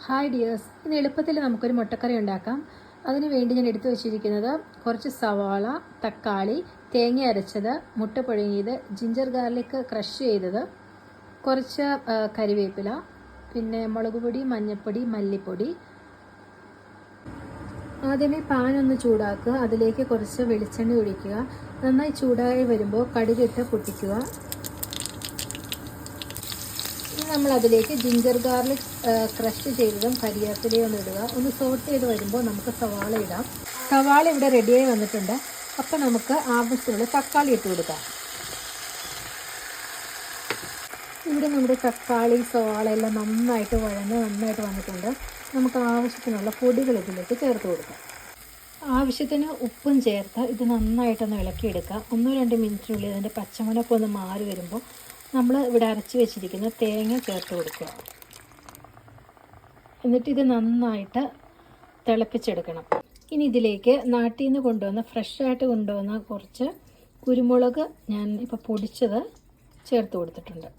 Hi dears, ഇന്ന് എളുപ്പത്തിൽ നമുക്കൊരു മുട്ടക്കറി ഉണ്ടാക്കാം. അതിന് വേണ്ടി ഞാൻ എടുത്തു വച്ചിരിക്കുന്നത് കുറച്ച് സവാള, തക്കാളി, തേങ്ങ അരച്ചത്, മുട്ട പുഴുങ്ങിയത്, ജിഞ്ചർ ഗാർലിക് ക്രഷ് ചെയ്തത്, കുറച്ച് കരിവേപ്പില, പിന്നെ മുളക് പൊടി, മഞ്ഞൾപ്പൊടി, മല്ലിപ്പൊടി. ആദ്യമേ പാൻ ഒന്ന് ചൂടാക്കുക. അതിലേക്ക് കുറച്ച് വെളിച്ചെണ്ണ ഒഴിക്കുക. നന്നായി ചൂടായി വരുമ്പോൾ കടുകിട്ട് പൊട്ടിക്കുക. ഇനി നമ്മൾ അതിലേക്ക് ജിഞ്ചർ ഗാർലിക് ക്രഷ് ചെയ്തതും കരിവേപ്പിലയും ഒന്ന് ഇടുക. ഒന്ന് സോട്ട് ചെയ്ത് വരുമ്പോൾ നമുക്ക് സവാള ഇടാം. സവാള ഇവിടെ റെഡിയായി വന്നിട്ടുണ്ട്. അപ്പോൾ നമുക്ക് ആവശ്യമുള്ള തക്കാളി ഇട്ട് കൊടുക്കാം. ഇവിടെ നമ്മുടെ തക്കാളി, സവാള എല്ലാം നന്നായിട്ട് വന്നിട്ടുണ്ട്. നമുക്ക് ആവശ്യത്തിനുള്ള പൊടികൾ ഇതിലേക്ക് ചേർത്ത് കൊടുക്കാം. ആവശ്യത്തിന് ഉപ്പും ചേർത്ത് ഇത് നന്നായിട്ടൊന്ന് ഇളക്കിയെടുക്കാം. 1-2 മിനിറ്റിനുള്ളിൽ അതിൻ്റെ പച്ചമണമൊക്കെ ഒന്ന് മാറി വരുമ്പോൾ നമ്മൾ ഇവിടെ അരച്ച് വെച്ചിരിക്കുന്ന തേങ്ങ ചേർത്ത് കൊടുക്കുക. എന്നിട്ട് ഇത് നന്നായിട്ട് തിളപ്പിച്ചെടുക്കണം. ഇനി ഇതിലേക്ക് നാട്ടിൽ നിന്ന് കൊണ്ടുവന്ന ഫ്രഷായിട്ട് കൊണ്ടുവന്ന കുറച്ച് കുരുമുളക് ഞാൻ ഇപ്പോൾ പൊടിച്ചത് ചേർത്ത് കൊടുത്തിട്ടുണ്ട്.